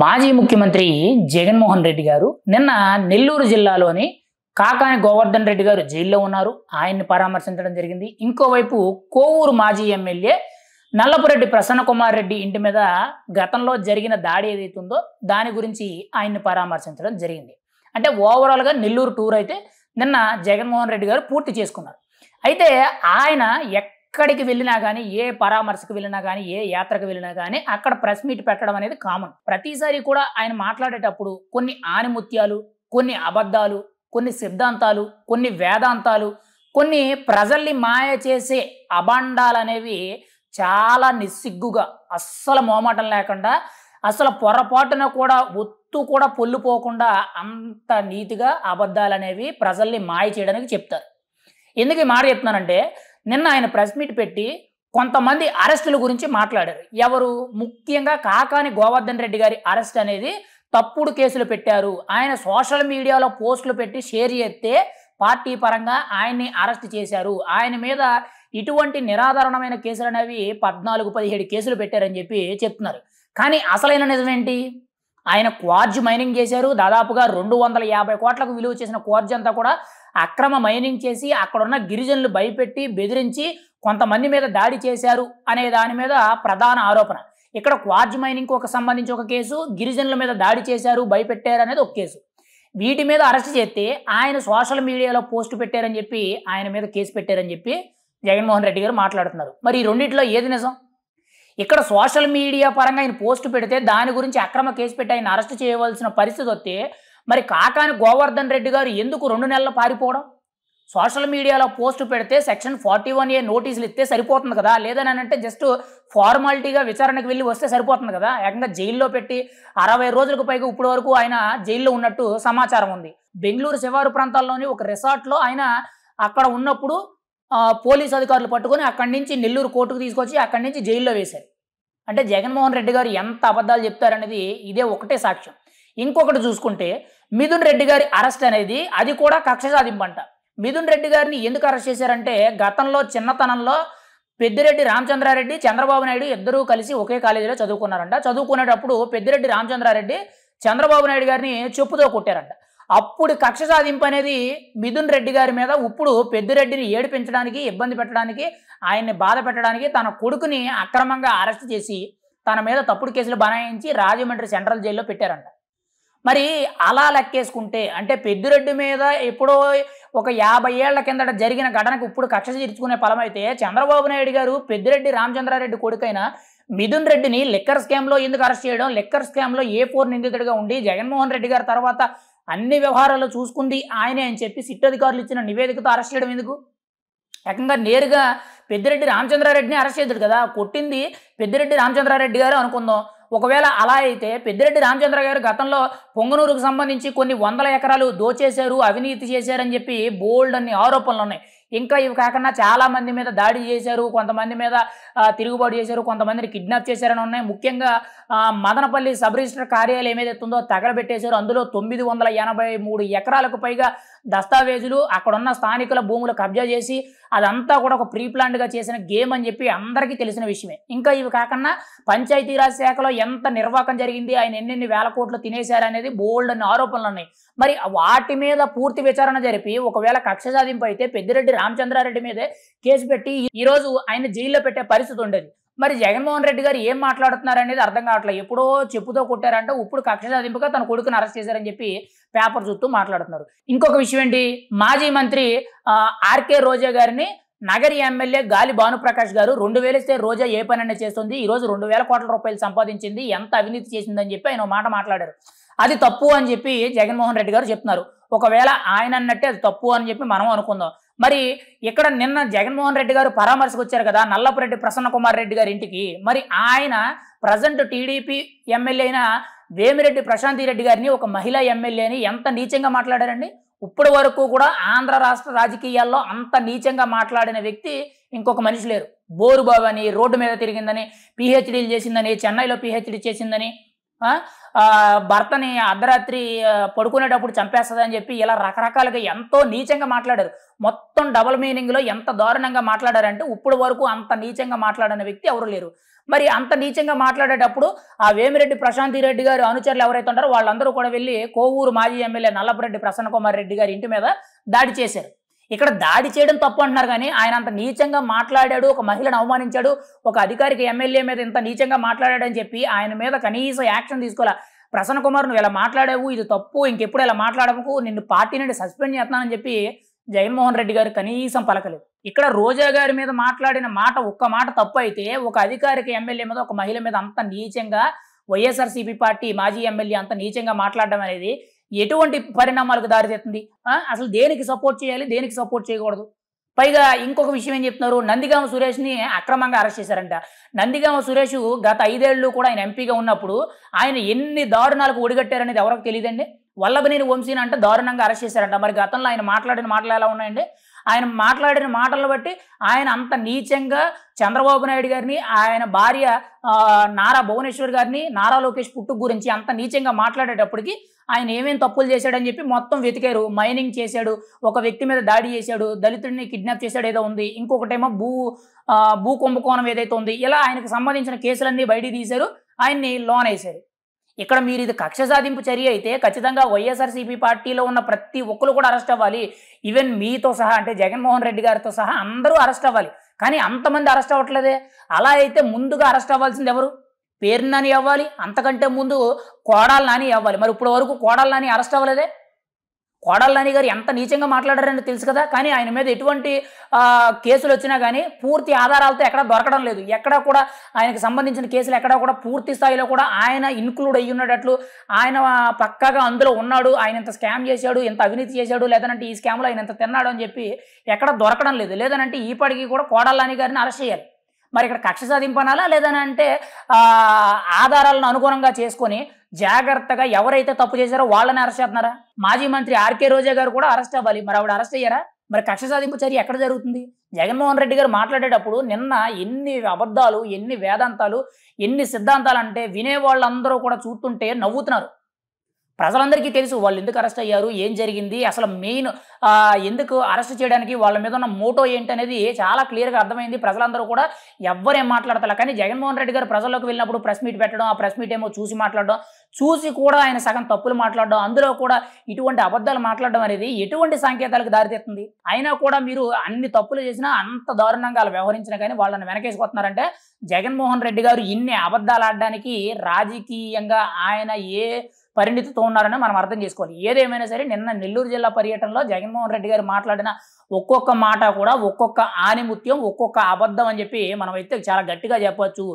మాజీ ముఖ్యమంత్రి జగన్మోహన్ రెడ్డి గారు నిన్న నెల్లూరు జిల్లాలోని కాకాని గోవర్ధన్ రెడ్డి గారు జైల్లో ఉన్నారు. ఆయన్ని పరామర్శించడం జరిగింది. ఇంకోవైపు కోవూరు మాజీ ఎమ్మెల్యే నల్లపురెడ్డి ప్రసన్న కుమార్ రెడ్డి ఇంటి మీద గతంలో జరిగిన దాడి ఏదైతే ఉందో దాని గురించి ఆయన్ని పరామర్శించడం జరిగింది. అంటే ఓవరాల్గా నెల్లూరు టూర్ అయితే నిన్న జగన్మోహన్ రెడ్డి గారు పూర్తి చేసుకున్నారు. అయితే ఆయన ఎక్కడికి వెళ్ళినా కానీ, ఏ పరామర్శకు వెళ్ళినా కానీ, ఏ యాత్రకు వెళ్ళినా కానీ అక్కడ ప్రెస్ మీట్ పెట్టడం అనేది కామన్. ప్రతిసారి కూడా ఆయన మాట్లాడేటప్పుడు కొన్ని ఆనిముత్యాలు, కొన్ని అబద్ధాలు, కొన్ని సిద్ధాంతాలు, కొన్ని వేదాంతాలు, కొన్ని ప్రజల్ని మాయ చేసే అభాండాలు అనేవి చాలా నిస్సిగ్గుగా, అస్సలు మోమాటం లేకుండా, అసలు పొరపాటున కూడా ఒత్తు కూడా పొల్లుపోకుండా అంత నీతిగా అబద్ధాలు అనేవి ప్రజల్ని మాయ చేయడానికి చెప్తారు. ఎందుకు ఈ మాట చెప్తున్నానంటే, నిన్న ఆయన ప్రెస్ మీట్ పెట్టి కొంతమంది అరెస్టుల గురించి మాట్లాడారు. ఎవరు? ముఖ్యంగా కాకాని గోవర్ధన్ రెడ్డి గారి అరెస్ట్ అనేది తప్పుడు కేసులు పెట్టారు. ఆయన సోషల్ మీడియాలో పోస్టులు పెట్టి షేర్ చేస్తే పార్టీ పరంగా ఆయన్ని అరెస్ట్ చేశారు. ఆయన మీద ఇటువంటి నిరాధారణమైన కేసులు అనేవి 14-17 కేసులు పెట్టారని చెప్పి చెప్తున్నారు. కానీ అసలైన నిజమేంటి? ఆయన క్వార్జ్ మైనింగ్ చేశారు. దాదాపుగా 250 కోట్లకు విలువ చేసిన క్వార్జ్ అంతా కూడా అక్రమ మైనింగ్ చేసి అక్కడున్న గిరిజనులు భయపెట్టి బెదిరించి కొంతమంది మీద దాడి చేశారు అనే దాని మీద ప్రధాన ఆరోపణ. ఇక్కడ క్వార్జ్ మైనింగ్కి సంబంధించి ఒక కేసు, గిరిజనుల మీద దాడి చేశారు, భయపెట్టారు అనేది ఒక కేసు. వీటి మీద అరెస్ట్ చేస్తే ఆయన సోషల్ మీడియాలో పోస్ట్ పెట్టారని చెప్పి ఆయన మీద కేసు పెట్టారని చెప్పి జగన్మోహన్ రెడ్డి గారు మాట్లాడుతున్నారు. మరి ఈ రెండింటిలో ఏది నిజం? ఇక్కడ సోషల్ మీడియా పరంగా ఆయన పోస్ట్ పెడితే దాని గురించి అక్రమ కేసు పెట్టి ఆయన అరెస్ట్ చేయవలసిన పరిస్థితి వస్తే మరి కాకాని గోవర్ధన్ రెడ్డి గారు ఎందుకు 2 నెలలు పారిపోవడం? సోషల్ మీడియాలో పోస్ట్ పెడితే సెక్షన్ 41A నోటీసులు ఇస్తే సరిపోతుంది కదా, లేదని అంటే జస్ట్ ఫార్మాలిటీగా విచారణకు వెళ్ళి వస్తే సరిపోతుంది కదా. ఏకంగా జైల్లో పెట్టి 60 రోజులకు పైగా ఇప్పటి వరకు ఆయన జైల్లో ఉన్నట్టు సమాచారం ఉంది. బెంగళూరు శివారు ప్రాంతాల్లోని ఒక రిసార్ట్లో ఆయన అక్కడ ఉన్నప్పుడు పోలీసు అధికారులు పట్టుకొని అక్కడి నుంచి నెల్లూరు కోర్టుకు తీసుకొచ్చి అక్కడి నుంచి జైల్లో వేశారు. అంటే జగన్మోహన్ రెడ్డి గారు ఎంత అబద్ధాలు చెప్తారనేది ఇదే ఒకటే సాక్ష్యం. ఇంకొకటి చూసుకుంటే మిథున్ రెడ్డి గారి అరెస్ట్ అనేది అది కూడా కక్ష సాధింపంట. మిథున్ రెడ్డి గారిని ఎందుకు అరెస్ట్ చేశారంటే గతంలో చిన్నతనంలో పెద్దిరెడ్డి రామచంద్రారెడ్డి, చంద్రబాబు నాయుడు ఇద్దరూ కలిసి ఒకే కాలేజీలో చదువుకున్నారంట. చదువుకునేటప్పుడు పెద్దిరెడ్డి రామచంద్రారెడ్డి చంద్రబాబు నాయుడు గారిని చెప్పుతో కొట్టారంట. అప్పుడు కక్ష సాధింపు అనేది మిథున్ రెడ్డి గారి మీద ఇప్పుడు పెద్దిరెడ్డిని ఏడిపించడానికి, ఇబ్బంది పెట్టడానికి, ఆయన్ని బాధ పెట్టడానికి తన కొడుకుని అక్రమంగా అరెస్ట్ చేసి తన మీద తప్పుడు కేసులు బనాయించి రాజమండ్రి సెంట్రల్ జైల్లో పెట్టారంట. మరి అలా లెక్కేసుకుంటే అంటే పెద్దిరెడ్డి మీద ఎప్పుడో ఒక 50 ఏళ్ల కిందట జరిగిన ఘటనకు ఇప్పుడు కక్ష తీర్చుకునే ఫలమైతే చంద్రబాబు నాయుడు గారు పెద్దిరెడ్డి రామచంద్రారెడ్డి కొడుకైన మిథున్ రెడ్డిని లిక్కర్ స్కామ్లో ఎందుకు అరెస్ట్ చేయడం? లిక్కర్ స్కామ్లో A4 నిందితుడిగా ఉండి జగన్మోహన్ రెడ్డి గారి తర్వాత అన్ని వ్యవహారాలు చూసుకుంది ఆయనే అని చెప్పి సిట్ అధికారులు ఇచ్చిన నివేదికతో అరెస్ట్ చేయడం ఎందుకు? ఏకంగా నేరుగా పెద్దిరెడ్డి రామచంద్రారెడ్డిని అరెస్ట్ చేశాడు కదా. కొట్టింది పెద్దిరెడ్డి రామచంద్రారెడ్డి గారు అనుకుందాం. ఒకవేళ అలా అయితే పెద్దిరెడ్డి రామచంద్ర గారు గతంలో పొంగనూరుకు సంబంధించి కొన్ని 100 ఎకరాలు దోచేశారు, అవినీతి చేశారని చెప్పి బోల్డ్ అన్ని ఆరోపణలు ఉన్నాయి. ఇంకా ఇవి కాకుండా చాలా మంది మీద దాడి చేశారు, కొంతమంది మీద తిరుగుబాటు చేశారు, కొంతమందిని కిడ్నాప్ చేశారని ఉన్నాయి. ముఖ్యంగా మదనపల్లి సబ్ రిజిస్టర్ కార్యాలయం ఏదైతే ఉందో తగలబెట్టేశారు. అందులో 983 ఎకరాలకు పైగా దస్తావేజులు, అక్కడున్న స్థానికుల భూములు కబ్జా చేసి అదంతా కూడా ఒక ప్రీ ప్లాన్డ్గా చేసిన గేమ్ అని చెప్పి అందరికీ తెలిసిన విషయమే. ఇంకా ఇవి కాకుండా పంచాయతీరాజ్ శాఖలో ఎంత నిర్వాకం జరిగింది, ఆయన ఎన్నెన్ని వేల కోట్లు తినేశారనేది బోల్డ్ అన్ని ఆరోపణలు ఉన్నాయి. మరి వాటి మీద పూర్తి విచారణ జరిపి ఒకవేళ కక్ష సాధింపు అయితే పెద్దిరెడ్డి రామచంద్రారెడ్డి మీదే కేసు పెట్టి ఈరోజు ఆయన జైల్లో పెట్టే పరిస్థితి ఉండేది. మరి జగన్మోహన్ రెడ్డి గారు ఏం మాట్లాడుతున్నారు అనేది అర్థం కావట్లేదు. ఎప్పుడో చెప్పుతో కొట్టారంటే ఇప్పుడు కక్ష సాధింపుగా తన కొడుకుని అరెస్ట్ చేశారని చెప్పి పేపర్ చూస్తూ మాట్లాడుతున్నారు. ఇంకొక విషయం ఏంటి? మాజీ మంత్రి ఆర్కే రోజా గారిని నగరి ఎమ్మెల్యే గాలి భానుప్రకాష్ గారు 2000 ఇస్తే రోజా ఏ పనైనా చేస్తుంది, ఈరోజు 2000 కోట్ల రూపాయలు సంపాదించింది, ఎంత అవినీతి చేసిందని చెప్పి ఆయన మాట మాట్లాడారు. అది తప్పు అని చెప్పి జగన్మోహన్ రెడ్డి గారు చెప్తున్నారు. ఒకవేళ ఆయన అన్నట్టే అది తప్పు అని చెప్పి మనం అనుకుందాం. మరి ఇక్కడ నిన్న జగన్మోహన్ రెడ్డి గారు పరామర్శకు వచ్చారు కదా నల్లపురెడ్డి ప్రసన్న కుమార్ రెడ్డి గారి ఇంటికి. మరి ఆయన ప్రజెంట్ టీడీపీ ఎమ్మెల్యే అయిన వేమిరెడ్డి ప్రశాంతి రెడ్డి గారిని ఒక మహిళా ఎమ్మెల్యేని ఎంత నీచంగా మాట్లాడారండి. ఇప్పటి వరకు కూడా ఆంధ్ర రాష్ట్ర రాజకీయాల్లో అంత నీచంగా మాట్లాడిన వ్యక్తి ఇంకొక మనిషి లేరు. బోరుబాబు అని, రోడ్డు మీద తిరిగిందని, పిహెచ్డీలు చేసిందని, చెన్నైలో పిహెచ్డీ చేసిందని, భర్తని అర్ధరాత్రి పడుకునేటప్పుడు చంపేస్తుందని చెప్పి ఇలా రకరకాలుగా ఎంతో నీచంగా మాట్లాడారు. మొత్తం డబుల్ మీనింగ్లో ఎంత దారుణంగా మాట్లాడారంటే ఇప్పుడు వరకు అంత నీచంగా మాట్లాడిన వ్యక్తి ఎవరు లేరు. మరి అంత నీచంగా మాట్లాడేటప్పుడు ఆ వేమిరెడ్డి ప్రశాంతి రెడ్డి గారు అనుచరులు ఎవరైతే ఉంటారో వాళ్ళందరూ కూడా వెళ్ళి కోవూరు మాజీ ఎమ్మెల్యే నల్లపురెడ్డి ప్రసన్న కుమార్ రెడ్డి గారి ఇంటి మీద దాడి చేశారు. ఇక్కడ దాడి చేయడం తప్పు అంటున్నారు కానీ ఆయన అంత నీచంగా మాట్లాడాడు, ఒక మహిళను అవమానించాడు, ఒక అధికారిక ఎమ్మెల్యే మీద ఇంత నీచంగా మాట్లాడాడని చెప్పి ఆయన మీద కనీసం యాక్షన్ తీసుకోవాలా. ప్రసన్న కుమార్ నువ్వు ఇలా మాట్లాడావు, ఇది తప్పు, ఇంకెప్పుడు ఇలా మాట్లాడకు, నిన్ను పార్టీ నుండి సస్పెండ్ చేస్తున్నానని చెప్పి జగన్మోహన్ రెడ్డి గారు కనీసం పలకలేదు. ఇక్కడ రోజా గారి మీద మాట్లాడిన మాట ఒక్క మాట తప్పు అయితే ఒక అధికారిక ఎమ్మెల్యే మీద, ఒక మహిళ మీద అంత నీచంగా వైఎస్ఆర్సీపీ పార్టీ మాజీ ఎమ్మెల్యే అంత నీచంగా మాట్లాడడం అనేది ఎటువంటి పరిణామాలకు దారితీస్తుంది? అసలు దేనికి సపోర్ట్ చేయాలి, దేనికి సపోర్ట్ చేయకూడదు? పైగా ఇంకొక విషయం ఏం చెప్తున్నారు, నందిగామ సురేష్ని అక్రమంగా అరెస్ట్ చేశారంట. నందిగామ సురేష్ గత 5 ఏళ్ళు కూడా ఆయన ఎంపీగా ఉన్నప్పుడు ఆయన ఎన్ని దారుణాలకు ఒడిగట్టారనేది ఎవరికి తెలియదండి. వల్లభనేని వంశీని అంటే దారుణంగా అరెస్ట్ చేశారంట. మరి గతంలో ఆయన మాట్లాడిన మాటలు ఎలా ఉన్నాయండి? ఆయన మాట్లాడిన మాటలను బట్టి ఆయన అంత నీచంగా చంద్రబాబు నాయుడు గారిని, ఆయన భార్య నారా భువనేశ్వర్ గారిని, నారా లోకేష్ పుట్టుకు గురించి అంత నీచంగా మాట్లాడేటప్పటికి ఆయన ఏమేం తప్పులు చేశాడని చెప్పి మొత్తం వెతికారు. మైనింగ్ చేశాడు, ఒక వ్యక్తి మీద దాడి చేశాడు, దళితుడిని కిడ్నాప్ చేశాడు ఏదో ఉంది, ఇంకొకటేమో భూ కుంభకోణం ఏదైతే ఉంది, ఇలా ఆయనకు సంబంధించిన కేసులన్నీ బయటికి తీశారు, ఆయన్ని లోన్ వేశారు. ఇక్కడ మీరు ఇది కక్ష సాధింపు చర్య అయితే ఖచ్చితంగా వైఎస్ఆర్సీపీ పార్టీలో ఉన్న ప్రతి ఒక్కరు కూడా అరెస్ట్ అవ్వాలి. ఈవెన్ మీతో సహా, అంటే జగన్మోహన్ రెడ్డి గారితో సహా అందరూ అరెస్ట్ అవ్వాలి. కానీ అంతమంది అరెస్ట్ అవ్వట్లేదే. అలా అయితే ముందుగా అరెస్ట్ అవ్వాల్సింది ఎవరు? పేరు నాని అవ్వాలి, అంతకంటే ముందు కోడాల నాని అవ్వాలి. మరి ఇప్పుడు వరకు కోడాల నాని అరెస్ట్ అవ్వలేదే. కోడాల నాని గారు ఎంత నీచంగా మాట్లాడారని తెలుసు కదా. కానీ ఆయన మీద ఎటువంటి కేసులు వచ్చినా కానీ పూర్తి ఆధారాలతో ఎక్కడా దొరకడం లేదు. ఎక్కడా కూడా ఆయనకు సంబంధించిన కేసులు ఎక్కడా కూడా పూర్తి స్థాయిలో కూడా ఆయన ఇన్క్లూడ్ అయ్యి ఉన్నట్లు, ఆయన పక్కాగా అందులో ఉన్నాడు, ఆయన ఇంత స్కామ్ చేశాడు, ఇంత అవినీతి చేశాడు, లేదనంటే ఈ స్కామ్లో ఆయన ఇంత తిన్నాడు అని చెప్పి ఎక్కడ దొరకడం లేదు. లేదనంటే ఈపాటికి కూడా కోడాల నాని గారిని అరెస్ట్ చేయాలి. మరి ఇక్కడ కక్ష సాధింపనాలా, లేదనంటే ఆధారాలను అనుగుణంగా చేసుకొని జాగ్రత్తగా ఎవరైతే తప్పు చేశారో వాళ్ళని అరెస్ట్ చేస్తున్నారా? మాజీ మంత్రి ఆర్కే రోజా గారు కూడా అరెస్ట్ అవ్వాలి, మరి ఆవిడ అరెస్ట్ అయ్యారా? మరి కక్ష సాధింపు చర్య ఎక్కడ జరుగుతుంది? జగన్మోహన్ రెడ్డి గారు మాట్లాడేటప్పుడు నిన్న ఎన్ని అబద్ధాలు, ఎన్ని వేదాంతాలు, ఎన్ని సిద్ధాంతాలు అంటే వినేవాళ్ళందరూ కూడా చూస్తుంటే నవ్వుతున్నారు. ప్రజలందరికీ తెలుసు వాళ్ళు ఎందుకు అరెస్ట్ అయ్యారు, ఏం జరిగింది, అసలు మెయిన్ ఎందుకు అరెస్ట్ చేయడానికి వాళ్ళ మీద ఉన్న మోటో ఏంటనేది చాలా క్లియర్గా అర్థమైంది. ప్రజలందరూ కూడా ఎవ్వరేం మాట్లాడతారు. కానీ జగన్మోహన్ రెడ్డి గారు ప్రజల్లోకి వెళ్ళినప్పుడు ప్రెస్ మీట్ పెట్టడం, ఆ ప్రెస్ మీట్ ఏమో చూసి మాట్లాడడం, చూసి కూడా ఆయన సగం తప్పులు మాట్లాడడం, అందులో కూడా ఇటువంటి అబద్ధాలు మాట్లాడడం అనేది ఎటువంటి సంకేతాలకు దారితీస్తుంది? అయినా కూడా మీరు అన్ని తప్పులు చేసినా, అంత దారుణంగా అలా వ్యవహరించినా కానీ వాళ్ళని వెనకేసుకొస్తున్నారంటే జగన్మోహన్ రెడ్డి గారు ఇన్ని అబద్ధాలు ఆడడానికి రాజకీయంగా ఆయన ఏ పరిణితితో ఉన్నారని మనం అర్థం చేసుకోవాలి. ఏదేమైనా సరే నిన్న నెల్లూరు జిల్లా పర్యటనలో జగన్మోహన్ రెడ్డి గారు మాట్లాడిన ఒక్కొక్క మాట కూడా ఒక్కొక్క ఆనిముత్యం, ఒక్కొక్క అబద్ధం అని చెప్పి మనం అయితే చాలా గట్టిగా చెప్పొచ్చు.